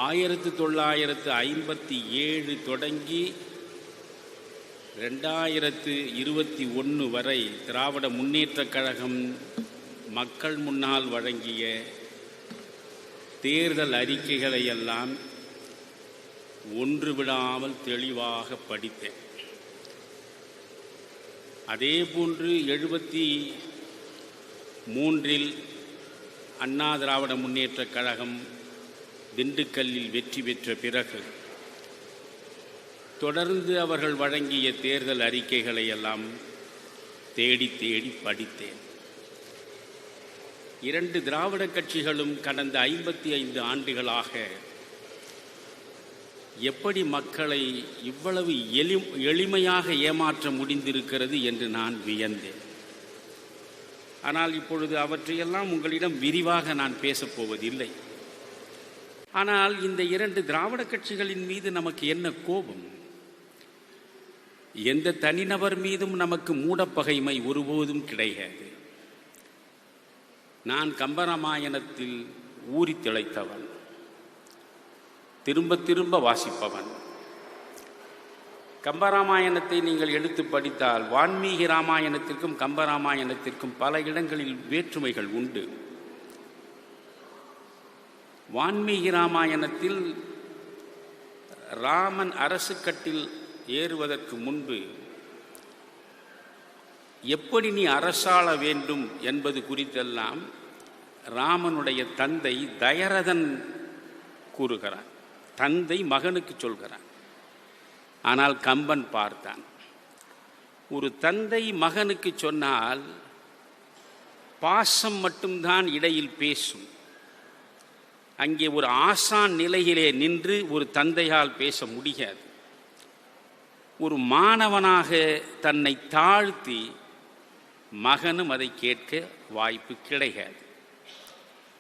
1957 தொடங்கி 2021 வரை திராவிட முன்னேற்றக் கழகம் மக்கள் முன்னால் வழங்கிய தேர்தல் அறிக்கைகளை எல்லாம் ஒன்று விடாமல் தெளிவாக படித்தேன். அதேபோன்று 73 அண்ணா திராவிட முன்னேற்றக் கழகம் திண்டுக்கல்லில் வெற்றி பெற்ற பிறகு தொடர்ந்து அவர்கள் வழங்கிய தேர்தல் அறிக்கைகளை எல்லாம் தேடி தேடி படித்தேன். 2 திராவிட கட்சிகளும் கடந்த 55 ஆண்டுகளாக எப்படி மக்களை இவ்வளவு எளிமையாக ஏமாற்ற முடிந்திருக்கிறது என்று நான் வியந்தேன். ஆனால் இப்பொழுது அவற்றையெல்லாம் உங்களிடம் விரிவாக நான் பேசப்போவதில்லை. ஆனால் இந்த 2 திராவிட கட்சிகளின் மீது நமக்கு என்ன கோபம்? எந்த தனிநபர் மீதும் நமக்கு மூடப்பகைமை ஒருபோதும் கிடையாது. நான் கம்பராமாயணத்தில் ஊறி திளைத்தவன், திரும்ப திரும்ப வாசிப்பவன். கம்பராமாயணத்தை நீங்கள் எடுத்து படித்தால் வான்மீகி ராமாயணத்திற்கும் கம்பராமாயணத்திற்கும் பல இடங்களில் வேற்றுமைகள் உண்டு. வான்மீகி ராமாயணத்தில் ராமன் அரசு கட்டில் ஏறுவதற்கு முன்பு எப்படி நீ அரசாள வேண்டும் என்பது குறித்தெல்லாம் ராமனுடைய தந்தை தயரதன் கூறுகிறான். தந்தை மகனுக்கு சொல்கிறான். ஆனால் கம்பன் பார்த்தான். ஒரு தந்தை மகனுக்கு சொன்னால் பாசம் மட்டும்தான் இடையில் பேசும். அங்கே ஒரு ஆசான் நிலையிலே நின்று ஒரு தந்தையால் பேச முடியாது. ஒரு மாணவனாக தன்னை தாழ்த்தி மகனும் அதை கேட்க வாய்ப்பு கிடையாது.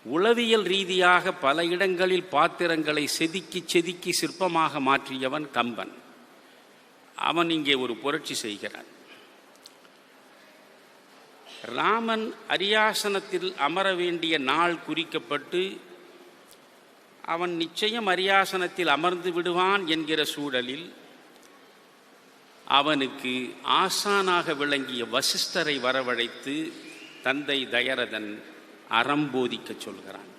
உளவியல் ரீதியாக பல இடங்களில் பாத்திரங்களை செதுக்கி செதுக்கி சிற்பமாக மாற்றியவன் கம்பன். அவன் இங்கே ஒரு புரட்சி செய்கிறான். ராமன் அரியாசனத்தில் அமர வேண்டிய நாள் குறிக்கப்பட்டு அவன் நிச்சயம் அரியாசனத்தில் அமர்ந்து விடுவான் என்கிற சூழலில் அவனுக்கு ஆசானாக விளங்கிய வசிஷ்டரை வரவழைத்து தந்தை தயரதன் அறம்போதிக்க சொல்கிறான்.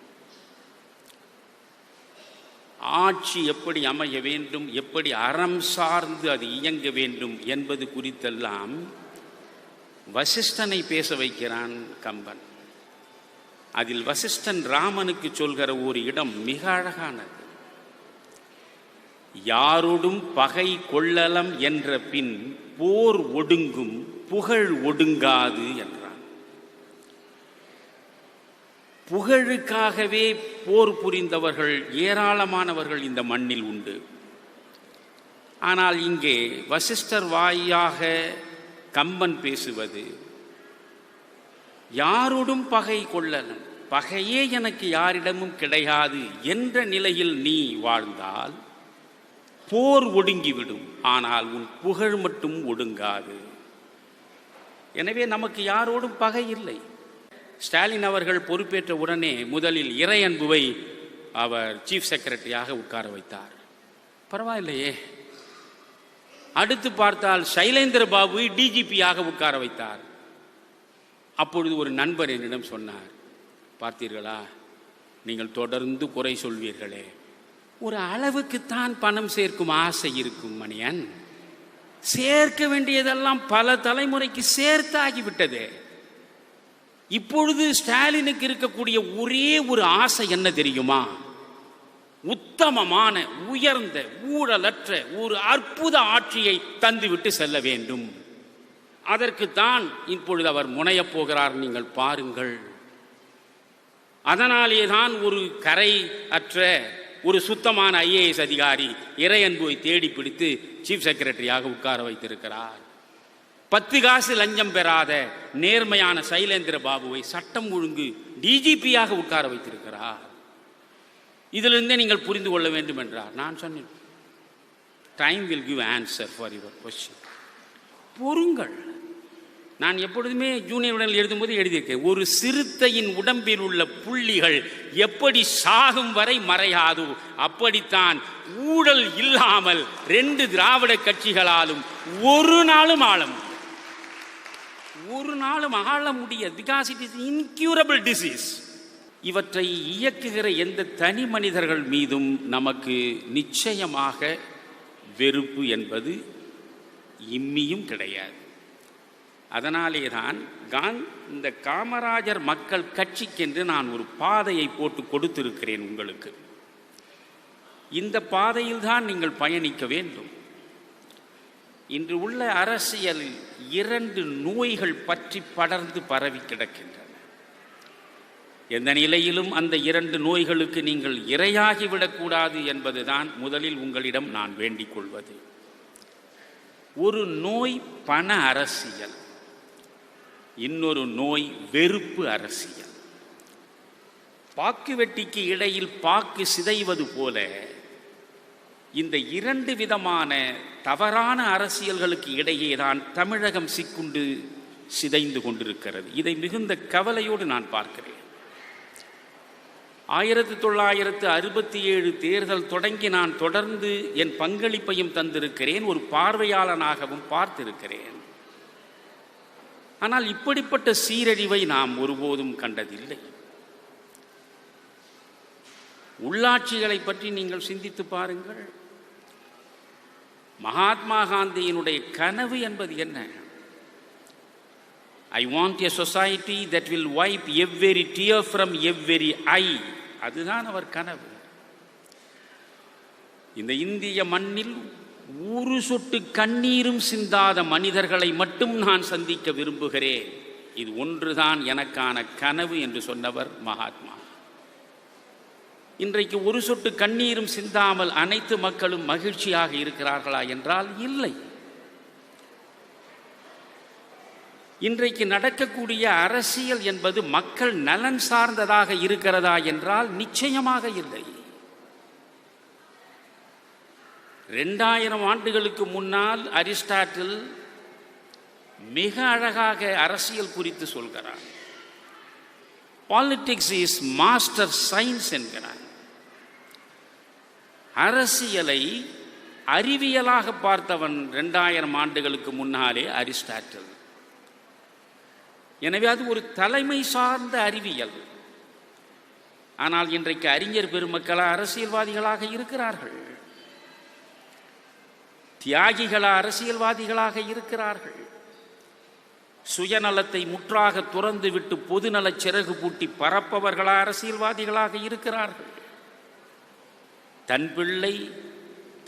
ஆட்சி எப்படி அமைய வேண்டும், எப்படி அறம் சார்ந்து அது இயங்க வேண்டும் என்பது குறித்தெல்லாம் வசிஷ்டனை பேச வைக்கிறான் கம்பன். அதில் வசிஷ்டன் ராமனுக்கு சொல்கிற ஒரு இடம் மிக அழகானது. யாரோடும் பகை கொள்ளலம் என்ற பின் போர் ஒடுங்கும் புகழ் ஒடுங்காது என்றான். புகழுக்காகவே போர் புரிந்தவர்கள் ஏராளமானவர்கள் இந்த மண்ணில் உண்டு. ஆனால் இங்கே வசிஷ்டர் வாயாக கம்பன் பேசுவது யாரோடும் பகை கொள்ளலம், பகையே எனக்கு யாரிடமும் கிடையாது என்ற நிலையில் நீ வாழ்ந்தால் போர் ஒடுங்கிவிடும், ஆனால் உன் புகழ் மட்டும் ஒடுங்காது. எனவே நமக்கு யாரோடும் பகை இல்லை. ஸ்டாலின் அவர்கள் பொறுப்பேற்ற உடனே முதலில் இறையன்புவை அவர் சீஃப் செக்ரட்டரியாக உட்கார வைத்தார். பரவாயில்லையே. அடுத்து பார்த்தால் சைலேந்திர பாபுவை டிஜிபியாக உட்கார வைத்தார். அப்பொழுது ஒரு நண்பர் என்னிடம் சொன்னார், பார்த்தீர்களா, நீங்கள் தொடர்ந்து குறை சொல்வீர்களே, ஒரு அளவுக்குத்தான் பணம் சேர்க்கும் ஆசை இருக்கும் மணியன், சேர்க்க வேண்டியதெல்லாம் பல தலைமுறைக்கு சேர்த்தாகிவிட்டது. இப்பொழுது ஸ்டாலினுக்கு இருக்கக்கூடிய ஒரே ஒரு ஆசை என்ன தெரியுமா? உத்தமமான, உயர்ந்த, ஊழலற்ற ஒரு அற்புத ஆட்சியை தந்துவிட்டு செல்ல வேண்டும். அதற்குத்தான் இப்பொழுது அவர் முனையப் போகிறார். நீங்கள் பாருங்கள். அதனாலே தான் ஒரு கரை அற்ற ஒரு சுத்தமான IAS அதிகாரி இறையன்புவை தேடி பிடித்து சீஃப் செக்ரட்டரியாக உட்கார வைத்திருக்கிறார். 10 காசு லஞ்சம் பெறாத நேர்மையான சைலேந்திர பாபுவை சட்டம் ஒழுங்கு டிஜிபியாக உட்கார வைத்திருக்கிறார். இதிலிருந்தே நீங்கள் புரிந்து கொள்ள வேண்டும் என்றார். நான் சொன்னேன், time will give answer for your question. பொறுங்கள், நான் எப்பொழுதுமே ஜூனியர் உடல் எழுதும்போது எழுதியிருக்கேன், ஒரு சிறுத்தையின் உடம்பில் உள்ள புள்ளிகள் எப்படி சாகும் வரை மறையாதோ அப்படித்தான் ஊழல் இல்லாமல் 2 திராவிட கட்சிகளாலும் ஒரு நாளும் ஆள முடியும். ஒரு நாளும் ஆள முடியாது. Because it is incurable disease. இவற்றை இயக்குகிற எந்த தனி மனிதர்கள் மீதும் நமக்கு நிச்சயமாக வெறுப்பு என்பது இம்மியும் கிடையாது. அதனாலே தான் இந்த காமராஜர் மக்கள் கட்சிக்கென்று நான் ஒரு பாதையை போட்டு கொடுத்திருக்கிறேன் உங்களுக்கு. இந்த பாதையில் தான் நீங்கள் பயணிக்க வேண்டும். இன்று உள்ள அரசியலில் 2 நோய்கள் பற்றி படர்ந்து பரவி கிடக்கின்றன. எந்த நிலையிலும் அந்த 2 நோய்களுக்கு நீங்கள் இரையாகிவிடக்கூடாது என்பதுதான் முதலில் உங்களிடம் நான் வேண்டிக் கொள்வது. ஒரு நோய் பண அரசியல், இன்னொரு நோய் வெறுப்பு அரசியல். பாக்கு வெட்டிக்கு இடையில் பாக்கு சிதைவது போல இந்த 2 விதமான தவறான அரசியல்களுக்கு இடையேதான் தமிழகம் சிக்குண்டு சிதைந்து கொண்டிருக்கிறது. இதை மிகுந்த கவலையோடு நான் பார்க்கிறேன். 1967 தேர்தல் தொடங்கி நான் தொடர்ந்து என் பங்களிப்பையும் தந்திருக்கிறேன், ஒரு பார்வையாளனாகவும் பார்த்திருக்கிறேன். ஆனால் இப்படிப்பட்ட சீரழிவை நாம் ஒருபோதும் கண்டதில்லை. உள்ளாட்சிகளை பற்றி நீங்கள் சிந்தித்து பாருங்கள். மகாத்மா காந்தியினுடைய கனவு என்பது என்ன? I want a society that will wipe every tear from every eye. அதுதான் அவர் கனவு. இந்த இந்திய மண்ணில் ஒரு சொட்டு கண்ணீரும் சிந்தாத மனிதர்களை மட்டும் நான் சந்திக்க விரும்புகிறேன். இது ஒன்றுதான் எனக்கான கனவு என்று சொன்னவர் மகாத்மா. இன்றைக்கு ஒரு சொட்டு கண்ணீரும் சிந்தாமல் அனைத்து மக்களும் மகிழ்ச்சியாக இருக்கிறார்களா என்றால் இல்லை. இன்றைக்கு நடக்கக்கூடிய அரசியல் என்பது மக்கள் நலன் சார்ந்ததாக இருக்கிறதா என்றால் நிச்சயமாக இல்லை. 2000 ஆண்டுகளுக்கு முன்னால் அரிஸ்டாட்டில் மிக அழகாக அரசியல் குறித்து சொல்கிறார். பாலிடிக்ஸ் இஸ் மாஸ்டர் சயின்ஸ் என்கிறார். அரசியலை அறிவியலாக பார்த்தவன் 2000 ஆண்டுகளுக்கு முன்னாலே அரிஸ்டாட்டில். எனவே அது ஒரு தலைமை சார்ந்த அறிவியல். ஆனால் இன்றைக்கு அறிஞர் பெருமக்களா அரசியல்வாதிகளாக இருக்கிறார்கள், தியாகிகளா அரசியல்வாதிகளாக இருக்கிறார்கள். சுயநலத்தை முற்றாக துறந்து விட்டு பொதுநல சிறகு பூட்டி பறப்பவர்களா அரசியல்வாதிகளாக இருக்கிறார்கள். தன் பிள்ளை,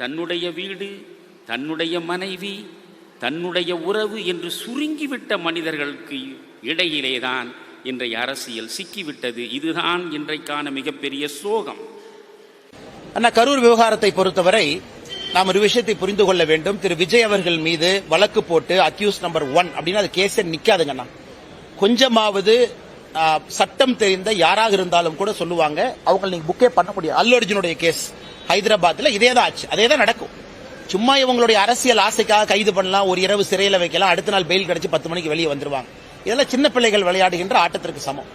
தன்னுடைய வீடு, தன்னுடைய மனைவி, தன்னுடைய உறவு என்று சுருங்கிவிட்ட மனிதர்களுக்கு இடையிலேதான் இன்றைய அரசியல் சிக்கிவிட்டது. இதுதான் இன்றைக்கான மிகப்பெரிய சோகம். அண்ணா, கரூர் விவகாரத்தை பொறுத்தவரை நாம் ஒரு விஷயத்தை புரிந்து கொள்ள வேண்டும். திரு விஜய் அவர்கள் மீது வழக்கு போட்டு அக்யூஸ் நம்பர் 1 அப்படின்னா அது கேஸே நிக்காதுங்கண்ணா. கொஞ்சமாவது சட்டம் தெரிந்த யாராக இருந்தாலும் கூட சொல்லுவாங்க, அவங்க நீங்க புக்கே பண்ண முடியாது. அல்லு அர்ஜுனுடைய கேஸ் ஹைதராபாத்ல இதே தான் ஆச்சு, அதே தான் நடக்கும். சும்மா இவங்களுடைய அரசியல் ஆசைக்காக கைது பண்ணலாம், ஒரு இரவு சிறையில் வைக்கலாம், அடுத்த நாள் பெயில் கிடைச்சு 10 மணிக்கு வெளியே வந்துருவாங்க. இதெல்லாம் சின்ன பிள்ளைகள் விளையாடுகின்ற ஆட்டத்திற்கு சமம்.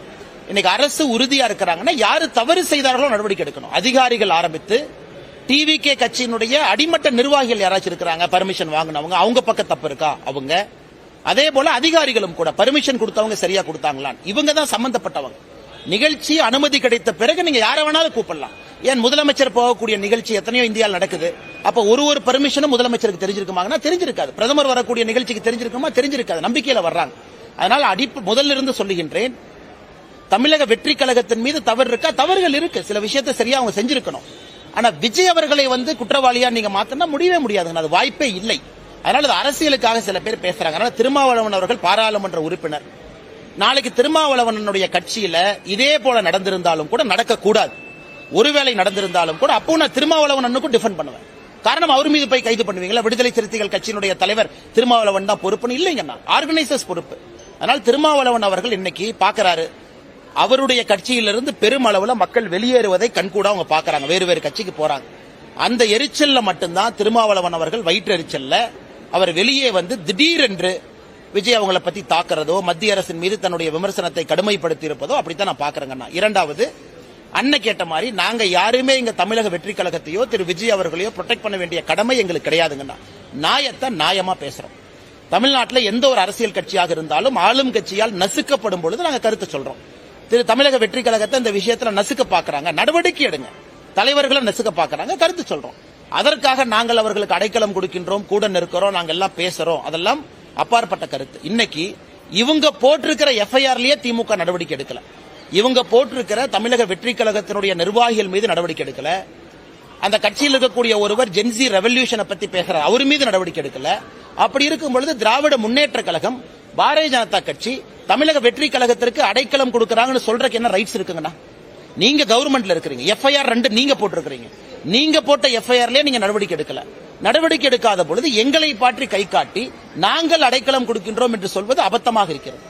இன்னைக்கு அரசு உறுதியா இருக்கிறாங்கன்னா யாரு தவறு செய்தார்களோ நடவடிக்கை எடுக்கணும். அதிகாரிகள் ஆரம்பித்து டிவிகே கட்சியினுடைய அடிமட்ட நிர்வாகிகள் யாராச்சும் இருக்கிறாங்க, பர்மிஷன் வாங்கினவங்க, அவங்க பக்கம் தப்பு இருக்கா அவங்க. அதே போல அதிகாரிகளும் கூட பர்மிஷன் கொடுத்தவங்க சரியா கொடுத்தாங்களா, இவங்க தான் சம்பந்தப்பட்டவங்க. நிகழ்ச்சி அனுமதி கிடைத்த பிறகு நீங்க யாரை வேணாலும் கூப்பிடலாம். ஏன் முதலமைச்சர் போகக்கூடிய நிகழ்ச்சி எத்தனையோ இந்தியாவில் நடக்குது. அப்ப ஒரு பர்மிஷனும் முதலமைச்சருக்கு தெரிஞ்சிருக்குமாங்கன்னா தெரிஞ்சிருக்காது. பிரதமர் வரக்கூடிய நிகழ்ச்சிக்கு தெரிஞ்சிருக்குமா, தெரிஞ்சிருக்காது. நம்பிக்கையில வர்றாங்க. அதனால முதல்ல இருந்து சொல்லுகின்றேன், தமிழக வெற்றி கழகத்தின் மீது தவறு இருக்கா, தவறுகள் இருக்கு. சில விஷயத்தை சரியா அவங்க செஞ்சிருக்கணும். ஆனா விஜய் அவர்களை குற்றவாளியா நீங்க மாத்தினா முடியவே முடியாதுங்க, அது வாய்ப்பே இல்லை. அதனால அது அரசியலுக்காக சில பேர் பேசுறாங்க. அதனால திருமாவளவன் அவர்கள் பாராளுமன்ற உறுப்பினர். நாளைக்கு திருமாவளவனுடைய கட்சியில இதே போல நடந்திருந்தாலும் கூட நடக்கக்கூடாது. ஒருவேளை நடந்திருந்தாலும் கூட அப்போ நான் திருமாவளவனுக்கும் டிஃபெண்ட் பண்ணுவேன். காரணம், அவர் மீது போய் கைது பண்ணுவீங்களா? விடுதலை சிறுத்தைகள் கட்சியினுடைய தலைவர் திருமாவளவன் தான் பொறுப்புன்னு இல்லைங்கன்னா ஆர்கனைசர்ஸ் பொறுப்பு. அதனால் திருமாவளவன் அவர்கள் இன்னைக்கு பாக்குறாரு, அவருடைய கட்சியிலிருந்து பெருமளவுல மக்கள் வெளியேறுவதை கண்கூட அவங்க பாக்குறாங்க, வேறு வேறு கட்சிக்கு போறாங்க. அந்த எரிச்சல்ல மட்டும்தான் திருமாவளவன் அவர்கள் வயிற்று எரிச்சல்ல அவர் வெளியே திடீரென்று விஜய் அவங்களை பத்தி தாக்குறதோ மத்திய அரசின் மீது தன்னுடைய விமர்சனத்தை கடுமைப்படுத்தி இருப்பதோ அப்படித்தான் நான் பாக்குறேங்கண்ணா. இரண்டாவது, அண்ணன் கேட்ட மாதிரி நாங்க யாருமே இங்க தமிழக வெற்றி கழகத்தையோ திரு விஜய் அவர்களையோ ப்ரொடெக்ட் பண்ண வேண்டிய கடமை எங்களுக்கு கிடையாதுங்கண்ணா. நியாயத்தை நியாயமா பேசுறோம். தமிழ்நாட்டில் எந்த ஒரு அரசியல் கட்சியாக இருந்தாலும் ஆளும் கட்சியால் நசுக்கப்படும் பொழுது நாங்க கருத்து சொல்றோம். திரு தமிழக வெற்றி கழகத்தை இந்த விஷயத்துல நசுக்க பாக்குறாங்க, நடவடிக்கை எடுங்க. தலைவர்களை நசுக்க பாக்குறாங்க, கருத்து சொல்றோம். அதற்காக நாங்கள் அவர்களுக்கு அடைக்கலம் கொடுக்கின்றோம், கூட நிற்கிறோம், நாங்க எல்லாம் பேசுறோம், அதெல்லாம் அப்பாற்பட்ட கருத்து. இன்னைக்கு இவங்க போட்டிருக்கிற எஃப்ஐஆர்லயே திமுக நடவடிக்கை எடுக்கல. இவங்க போட்டிருக்கிற தமிழக வெற்றி கழகத்தினுடைய நிர்வாகிகள் மீது நடவடிக்கை எடுக்கல. அந்த கட்சியில் இருக்கக்கூடிய ஒருவர் ஜென்சி ரெவல்யூஷனை பத்தி பேசுறார், அவர் மீது நடவடிக்கை எடுக்கல. அப்படி இருக்கும் பொழுது திராவிட முன்னேற்ற கழகம், பாரதிய ஜனதா கட்சி தமிழக வெற்றி கழகத்திற்கு அடைக்கலம் கொடுக்கறாங்கன்னு சொல்றதுக்கு என்ன ரைட்ஸ் இருக்குங்கண்ணா? நீங்க கவர்மெண்ட்ல இருக்கிறீங்க, எஃப்ஐஆர் 2 நீங்க போட்டிருக்கிறீங்க. நீங்க போட்ட எஃப்ஐஆர்லயே நீங்க நடவடிக்கை எடுக்கல. நடவடிக்கை எடுக்காத பொழுது எங்களை பாற்றி கை காட்டி நாங்கள் அடைக்கலம் கொடுக்கின்றோம் என்று சொல்வது அபத்தமாக இருக்கிறது.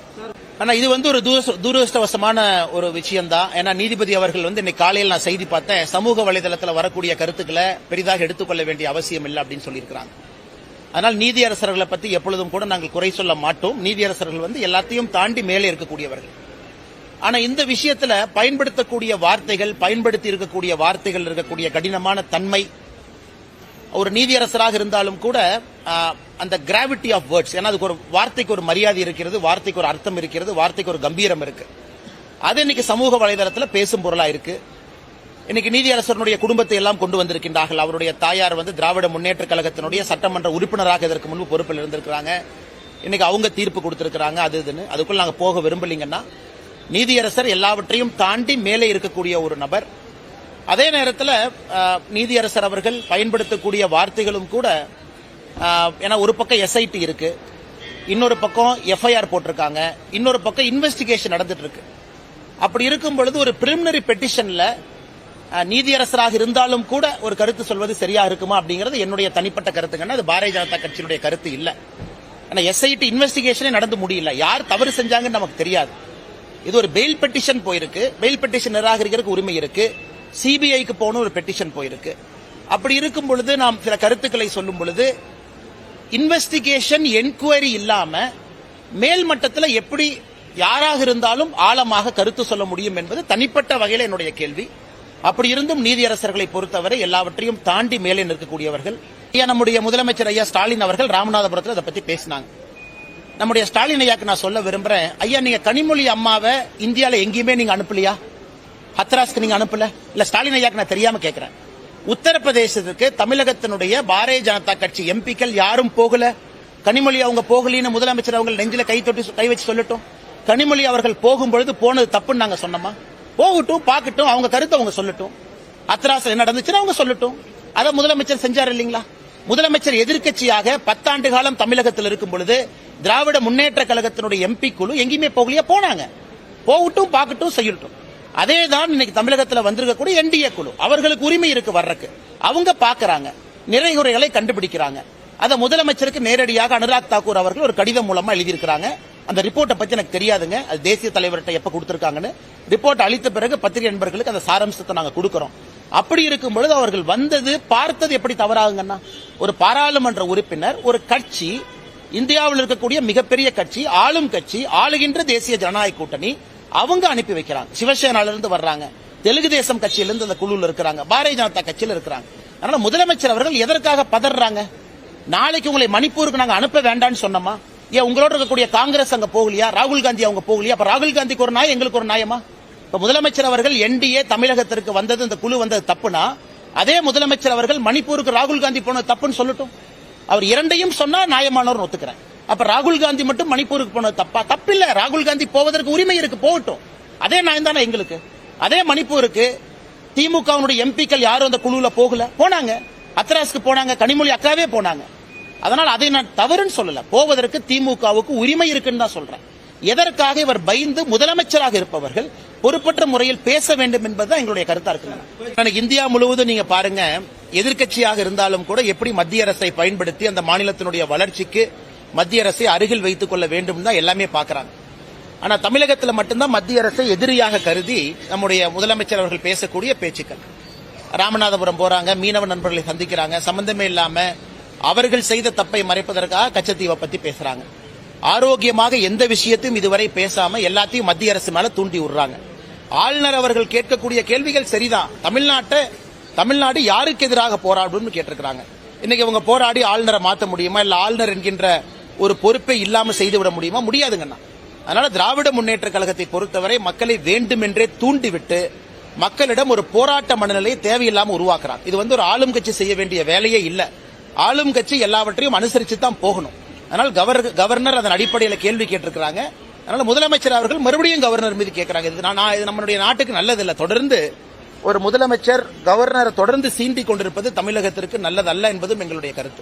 ஆனா இது ஒரு துரதிருஷ்டவசமான ஒரு விஷயம் தான். ஏன்னா நீதிபதி அவர்கள் இன்னைக்கு காலையில் நான் செய்தி பார்த்தேன், சமூக வலைதளத்தில் வரக்கூடிய கருத்துக்களை பெரிதாக எடுத்துக்கொள்ள வேண்டிய அவசியம் இல்லை அப்படின்னு சொல்லியிருக்கிறாங்க. அதனால் நீதியரசர்களை பத்தி எப்பொழுதும் கூட நாங்கள் குறை சொல்ல மாட்டோம். நீதியரசர்கள் எல்லாத்தையும் தாண்டி மேலே இருக்கக்கூடியவர்கள். ஆனா இந்த விஷயத்துல பயன்படுத்தக்கூடிய வார்த்தைகள், பயன்படுத்தி இருக்கக்கூடிய வார்த்தைகள் இருக்கக்கூடிய கடினமான தன்மை, ஒரு நீதியரசராக இருந்தாலும் கூட அந்த கிராவிட்டி ஆஃப் வேர்ட்ஸ், ஏன்னா அதுக்கு ஒரு வார்த்தைக்கு ஒரு மரியாதை இருக்கிறது, வார்த்தைக்கு ஒரு அர்த்தம் இருக்கிறது, வார்த்தைக்கு ஒரு கம்பீரம் இருக்கு. அது இன்னைக்கு சமூக வலைதளத்தில் பேசும் பொருளா இருக்கு. இன்னைக்கு நீதியரசருடைய குடும்பத்தை எல்லாம் கொண்டு வந்திருக்கின்றார்கள். அவருடைய தாயார் திராவிட முன்னேற்ற கழகத்தினுடைய சட்டமன்ற உறுப்பினராக இதற்கு முன்பு பொறுப்பில் இருந்திருக்கிறாங்க. இன்னைக்கு அவங்க தீர்ப்பு கொடுத்திருக்கிறாங்க. அது இதுன்னு அதுக்குள்ள நாங்க போக விரும்பலீங்கன்னா, நீதியரசர் எல்லாவற்றையும் தாண்டி மேலே இருக்கக்கூடிய ஒரு நபர். அதே நேரத்தில் நீதியரசர் அவர்கள் பயன்படுத்தக்கூடிய வார்த்தைகளும் கூட, ஏன்னா ஒரு பக்கம் எஸ்ஐடி இருக்கு, இன்னொரு பக்கம் எஃப்ஐஆர் போட்டிருக்காங்க, இன்னொரு பக்கம் இன்வெஸ்டிகேஷன் நடந்துட்டு இருக்கு. அப்படி இருக்கும் பொழுது ஒரு பிரிலிமினரி பெட்டிஷன்ல நீதியரசராக இருந்தாலும் கூட ஒரு கருத்து சொல்வது சரியா இருக்குமா அப்படிங்கிறது என்னுடைய தனிப்பட்ட கருத்துங்கன்னா, அது பாரதிய ஜனதா கட்சியினுடைய கருத்து இல்ல. ஆனா எஸ்ஐடி இன்வெஸ்டிகேஷனே நடந்து முடியல, யார் தவறு செஞ்சாங்கன்னு நமக்கு தெரியாது. இது ஒரு பெயில் பெட்டிஷன் போயிருக்கு, பெயில் பெட்டிஷன் நிராகரிக்கிறதுக்கு உரிமை இருக்கு. சிபிஐக்கு போன ஒரு பெட்டிஷன் போயிருக்கு. அப்படி இருக்கும் பொழுது நாம் சில கருத்துக்களை சொல்லும் பொழுது இன்வெஸ்டிகேஷன் என்கொயரி இல்லாம மேல் மட்டத்தில் எப்படி யாராக இருந்தாலும் ஆழமாக கருத்து சொல்ல முடியும் என்பது தனிப்பட்ட வகையில் என்னுடைய கேள்வி. அப்படி இருந்தும் நீதியரசர்களை பொறுத்தவரை எல்லாவற்றையும் தாண்டி மேலே நிற்கக்கூடியவர்கள். நம்முடைய முதலமைச்சர் ஐயா ஸ்டாலின் அவர்கள் ராமநாதபுரத்தில் அதை பத்தி பேசினாங்க. நம்முடைய ஸ்டாலின் ஐயாக்கு நான் சொல்ல விரும்புறேன், ஐயா நீங்க கனிமொழி அம்மாவை இந்தியாவில் எங்கேயுமே நீங்க அனுப்பலையா? ஹத்ராஸ்க்கு நீங்க அனுப்பல? இல்ல ஸ்டாலின் ஐயாக்கு நான் தெரியாம கேட்கிறேன். உத்தரப்பிரதேசத்துக்கு தமிழகத்தினுடைய பாரதிய ஜனதா கட்சி எம்பிக்கள் யாரும் போகல. கனிமொழி அவங்க போகலின்னு முதலமைச்சர் அவங்க நெஞ்சில கை வச்சு சொல்லட்டும். கனிமொழி அவர்கள் போகும்பொழுது போனது தப்புன்னு நாங்க சொன்னோமா? போகட்டும், பார்க்கட்டும், அவங்க கருத்தை அவங்க சொல்லட்டும். ஹத்ராஸ் என்ன நடந்துச்சுன்னு அவங்க சொல்லட்டும். அதை முதலமைச்சர் செஞ்சார் இல்லீங்களா? முதலமைச்சர் எதிர்க்கட்சியாக 10 ஆண்டு காலம் தமிழகத்தில் இருக்கும் பொழுது திராவிட முன்னேற்ற கழகத்தினுடைய எம்பி குழு எங்கேயுமே போகலையா? போனாங்க. போகட்டும், பார்க்கட்டும், செய்யட்டும். அதேதான் இன்னைக்கு தமிழகத்தில் வந்திருக்கக்கூடிய என்டிஏ குழு, அவர்களுக்கு உரிமை இருக்கு வர்றக்கு. அவங்க பாக்குறாங்க, நிறைகுறைகளை கண்டுபிடிக்கிறாங்க. அதை முதலமைச்சருக்கு நேரடியாக அனுராக் தாக்கூர் அவர்கள் ஒரு கடிதம் மூலமா எழுதியிருக்கிறாங்க. அந்த ரிப்போர்ட்டை பத்தி எனக்கு தெரியாதுங்க, அது தேசிய தலைவர்கிட்ட எப்ப கொடுத்திருக்காங்கன்னு. ரிப்போர்ட் அளித்த பிறகு பத்திரிகை நண்பர்களுக்கு அந்த சாராம்சத்தை நாங்க கொடுக்கிறோம். அப்படி இருக்கும் பொழுது அவர்கள் வந்தது பார்த்தது எப்படி தவறாகுங்கன்னா, ஒரு பாராளுமன்ற உறுப்பினர், ஒரு கட்சி, இந்தியாவில் இருக்கக்கூடிய மிகப்பெரிய கட்சி, ஆளும் கட்சி, ஆளுகின்ற தேசிய ஜனநாயக கூட்டணி, அவங்க அனுப்பி வைக்கிறாங்க. சிவசேனால இருந்து வர்றாங்க, தெலுங்கு தேசம் கட்சியிலிருந்து அந்த குழுவில் இருக்கிறாங்க, பாரதிய ஜனதா கட்சியில் இருக்கிறாங்க. அதனால முதலமைச்சர் அவர்கள் எதற்காக பதறாங்க? நாளைக்கு உங்களை மணிப்பூருக்கு நாங்க அனுப்ப வேண்டாம்னு சொன்னோமா? ஏன் உங்களோட இருக்கக்கூடிய காங்கிரஸ் அங்க போகலையா? ராகுல் காந்தி அவங்க போகலையா? அப்ப ராகுல் காந்திக்கு ஒரு நாய், எங்களுக்கு ஒரு நியாயமா? இப்ப முதலமைச்சர் அவர்கள் என்டிஏ தமிழகத்திற்கு வந்தது, இந்த குழு வந்தது தப்புனா, அதே முதலமைச்சர் அவர்கள் மணிப்பூருக்கு ராகுல் காந்தி போனது தப்புன்னு சொல்லட்டும். அவர் இரண்டையும் சொன்னா நியாயமானவர் ஒத்துக்கிறேன். அப்ப ராகுல் காந்தி மட்டும் மணிப்பூருக்கு போனது தப்பா? தப்பில்ல, ராகுல் காந்தி போவதற்கு உரிமை இருக்கு, போகட்டும். அதே நியாயம் தானே எங்களுக்கு. அதே மணிப்பூருக்கு திமுக எம்பிக்கள் யாரும் அந்த குழுல போகல, போனாங்க. ஹத்ராஸ்க்கு போனாங்க, கனிமொழி அக்காவே போனாங்க. அதனால் அதை நான் தவறுன்னு சொல்லல, போவதற்கு திமுகவுக்கு உரிமை இருக்குன்னு தான் சொல்றேன். எதற்காக இவர் பயந்து முதலமைச்சராக இருப்பவர்கள் பொறுப்பற்ற முறையில் பேச வேண்டும் என்பதுதான் எங்களுடைய கருத்தா இருக்கு. இந்தியா முழுவதும் நீங்க பாருங்க, எதிர்க்கட்சியாக இருந்தாலும் கூட எப்படி மத்திய அரசை பயன்படுத்தி அந்த மாநிலத்தினுடைய வளர்ச்சிக்கு மத்திய அரசை அருகில் வைத்துக் கொள்ள வேண்டும் தான் எல்லாமே பாக்குறாங்க. ஆனா தமிழகத்தில் மட்டும்தான் மத்திய அரசை எதிரியாக கருதி நம்முடைய முதலமைச்சர் அவர்கள் பேசக்கூடிய பேச்சுக்கள். ராமநாதபுரம் போறாங்க, மீனவ நண்பர்களை சந்திக்கிறாங்க, சம்பந்தமே இல்லாம அவர்கள் செய்த தப்பை மறைப்பதற்காக கச்சத்தீவை பத்தி பேசுறாங்க. ஆரோக்கியமாக எந்த விஷயத்தையும் இதுவரை பேசாம எல்லாத்தையும் மத்திய அரசு மேல தூண்டி விடுறாங்க. ஆளுநர் அவர்கள் கேட்கக்கூடிய கேள்விகள் சரிதான். தமிழ்நாடு யாருக்கு எதிராக போராடும்னு கேட்டிருக்கிறாங்க. இன்னைக்கு அவங்க போராடி ஆளுநரை மாற்ற முடியுமா, இல்ல ஆளுநர் என்கின்ற ஒரு பொறுப்பை இல்லாம செய்துவிட முடியுமா? முடியாதுங்கண்ணா. அதனால திராவிட முன்னேற்ற கழகத்தை பொறுத்தவரை மக்களை வேண்டுமென்றே தூண்டிவிட்டு மக்களிடம் ஒரு போராட்ட மனநிலையை தேவையில்லாம உருவாக்குறாங்க. இது ஒரு ஆளும் கட்சி செய்ய வேண்டிய வேலையே இல்ல. ஆளும் கட்சி எல்லாவற்றையும் அனுசரிச்சு தான் போகணும். அதனால் கவர்னர் அதன் அடிப்படையில் கேள்வி கேட்டிருக்கிறாங்க. அதனால முதலமைச்சர் அவர்கள் மறுபடியும் கவர்னர் மீது கேட்கிறாங்க. இது நம்மளுடைய நாட்டுக்கு நல்லதில்லை. தொடர்ந்து ஒரு முதலமைச்சர் கவர்னரை தொடர்ந்து சீண்டிக் கொண்டிருப்பது தமிழகத்திற்கு நல்லதல்ல என்பதும் எங்களுடைய கருத்து.